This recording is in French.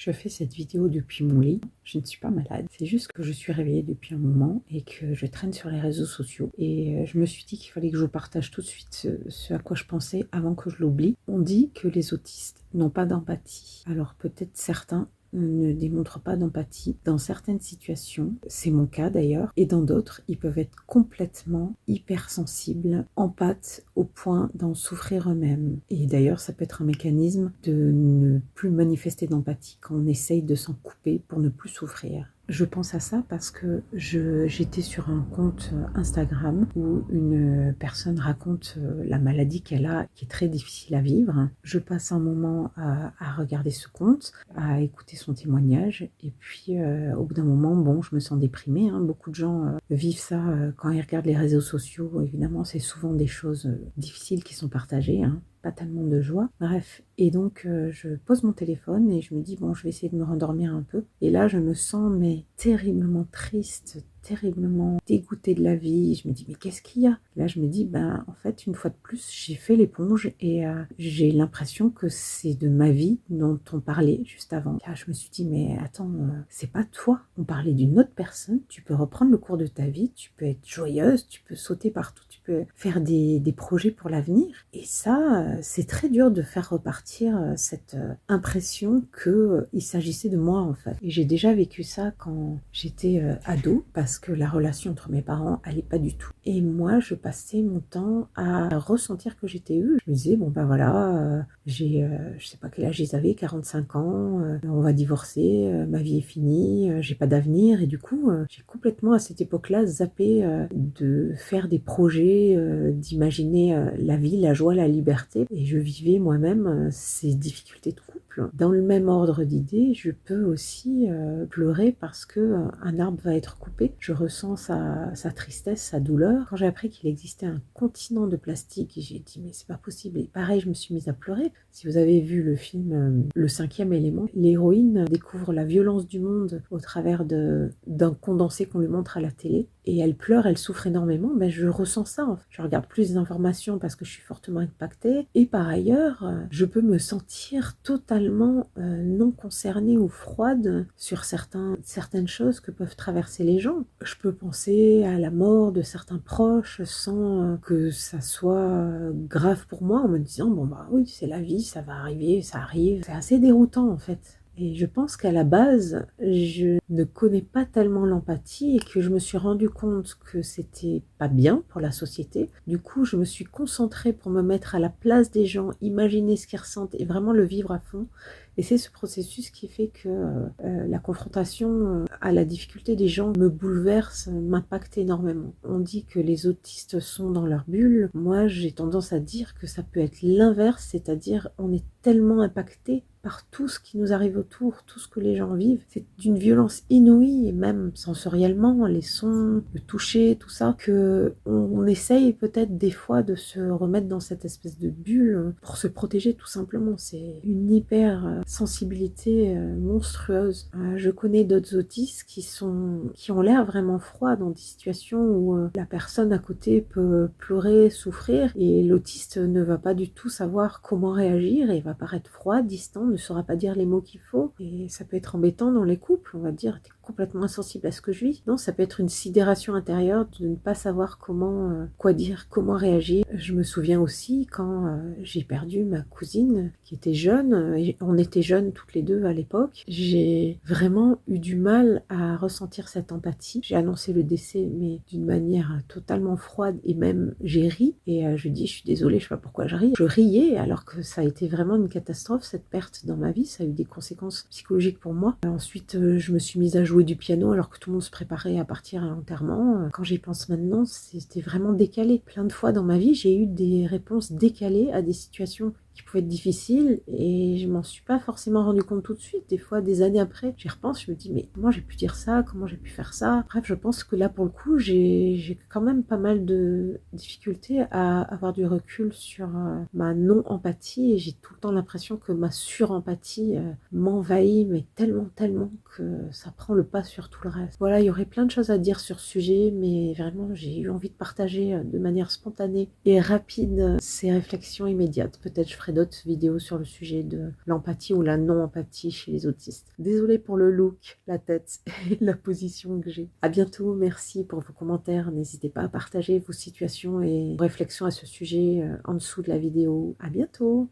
Je fais cette vidéo depuis mon lit. Je ne suis pas malade. C'est juste que je suis réveillée depuis un moment et que je traîne sur les réseaux sociaux. Et je me suis dit qu'il fallait que je vous partage tout de suite ce à quoi je pensais avant que je l'oublie. On dit que les autistes n'ont pas d'empathie. Alors peut-être certains ne démontrent pas d'empathie dans certaines situations, c'est mon cas d'ailleurs, et dans d'autres, ils peuvent être complètement hypersensibles, empathes au point d'en souffrir eux-mêmes. Et d'ailleurs, ça peut être un mécanisme de ne plus manifester d'empathie quand on essaye de s'en couper pour ne plus souffrir. Je pense à ça parce que j'étais sur un compte Instagram où une personne raconte la maladie qu'elle a, qui est très difficile à vivre. Je passe un moment à regarder ce compte, à écouter son témoignage, et puis au bout d'un moment, bon, je me sens déprimée. Beaucoup de gens vivent ça quand ils regardent les réseaux sociaux. Évidemment, c'est souvent des choses difficiles qui sont partagées. Pas tellement de joie. Bref, et donc je pose mon téléphone et je me dis bon, je vais essayer de me rendormir un peu. Et là, je me sens mais terriblement triste, terriblement dégoûtée de la vie. Je me dis mais qu'est-ce qu'il y a? Là, je me dis ben en fait, une fois de plus, j'ai fait l'éponge et j'ai l'impression que c'est de ma vie dont on parlait juste avant. Là, je me suis dit mais attends, c'est pas toi. On parlait d'une autre personne. Tu peux reprendre le cours de ta vie, tu peux être joyeuse, tu peux sauter partout, tu peux faire des projets pour l'avenir. Et ça, c'est très dur de faire repartir cette impression qu'il s'agissait de moi en fait. Et j'ai déjà vécu ça quand j'étais ado parce que la relation entre mes parents allait pas du tout. Et moi, je passais mon temps à ressentir que j'étais eux. Je me disais, bon ben voilà, j'ai, je sais pas quel âge ils avaient, 45 ans, on va divorcer, ma vie est finie, j'ai pas d'avenir. Et du coup, j'ai complètement à cette époque-là zappé de faire des projets, d'imaginer la vie, la joie, la liberté. Et je vivais moi-même ces difficultés de couple. Dans le même ordre d'idées, je peux aussi pleurer parce que un arbre va être coupé. Je ressens sa tristesse, sa douleur. Quand j'ai appris qu'il existait un continent de plastique, j'ai dit mais c'est pas possible. Et pareil, je me suis mise à pleurer. Si vous avez vu le film Le cinquième élément, l'héroïne découvre la violence du monde au travers d'un condensé qu'on lui montre à la télé. Et elle pleure, elle souffre énormément. Mais je ressens ça. En fait. Je regarde plus d'informations parce que je suis fortement impactée. Et par ailleurs, je peux me sentir totalement non concernée ou froide sur certaines choses que peuvent traverser les gens. Je peux penser à la mort de certains proches sans que ça soit grave pour moi, en me disant bon bah oui, c'est la vie, ça va arriver, ça arrive. C'est assez déroutant en fait. Et je pense qu'à la base, je ne connais pas tellement l'empathie et que je me suis rendu compte que c'était pas bien pour la société. Du coup, je me suis concentrée pour me mettre à la place des gens, imaginer ce qu'ils ressentent et vraiment le vivre à fond. Et c'est ce processus qui fait que la confrontation à la difficulté des gens me bouleverse, m'impacte énormément. On dit que les autistes sont dans leur bulle. Moi, j'ai tendance à dire que ça peut être l'inverse, c'est-à-dire on est tellement impacté par tout ce qui nous arrive autour, tout ce que les gens vivent. C'est d'une violence inouïe, et même sensoriellement, les sons, le toucher, tout ça, que on essaye peut-être des fois de se remettre dans cette espèce de bulle pour se protéger tout simplement. C'est une hyper sensibilité monstrueuse. Je connais d'autres autistes qui ont l'air vraiment froids dans des situations où la personne à côté peut pleurer, souffrir, et l'autiste ne va pas du tout savoir comment réagir et va paraître froid, distant, ne saura pas dire les mots qu'il faut. Et ça peut être embêtant dans les couples, on va dire, t'es complètement insensible à ce que je vis. Non, ça peut être une sidération intérieure de ne pas savoir quoi dire, comment réagir. Je me souviens aussi quand j'ai perdu ma cousine qui était jeune, et on était jeunes toutes les deux à l'époque. J'ai vraiment eu du mal à ressentir cette empathie. J'ai annoncé le décès, mais d'une manière totalement froide, et même j'ai ri, et je dis je suis désolée, je sais pas pourquoi je ris. Je riais alors que ça a été vraiment une catastrophe, cette perte dans ma vie, ça a eu des conséquences psychologiques pour moi. Ensuite, je me suis mise à jouer du piano alors que tout le monde se préparait à partir à l'enterrement. Quand j'y pense maintenant, c'était vraiment décalé. Plein de fois dans ma vie, j'ai eu des réponses décalées à des situations qui pouvaient être difficiles, et je m'en suis pas forcément rendu compte tout de suite. Des fois, des années après, j'y repense, je me dis mais comment j'ai pu dire ça, comment j'ai pu faire ça. Bref, je pense que là pour le coup, j'ai quand même pas mal de difficultés à avoir du recul sur ma non-empathie, et j'ai tout le temps l'impression que ma sur-empathie m'envahit, mais tellement que ça prend le pas sur tout le reste. Voilà, il y aurait plein de choses à dire sur ce sujet, mais vraiment j'ai eu envie de partager de manière spontanée et rapide ces réflexions immédiates. Peut-être je ferai ferai d'autres vidéos sur le sujet de l'empathie ou la non-empathie chez les autistes. Désolée pour le look, la tête et la position que j'ai. À bientôt, merci pour vos commentaires. N'hésitez pas à partager vos situations et vos réflexions à ce sujet en dessous de la vidéo. À bientôt!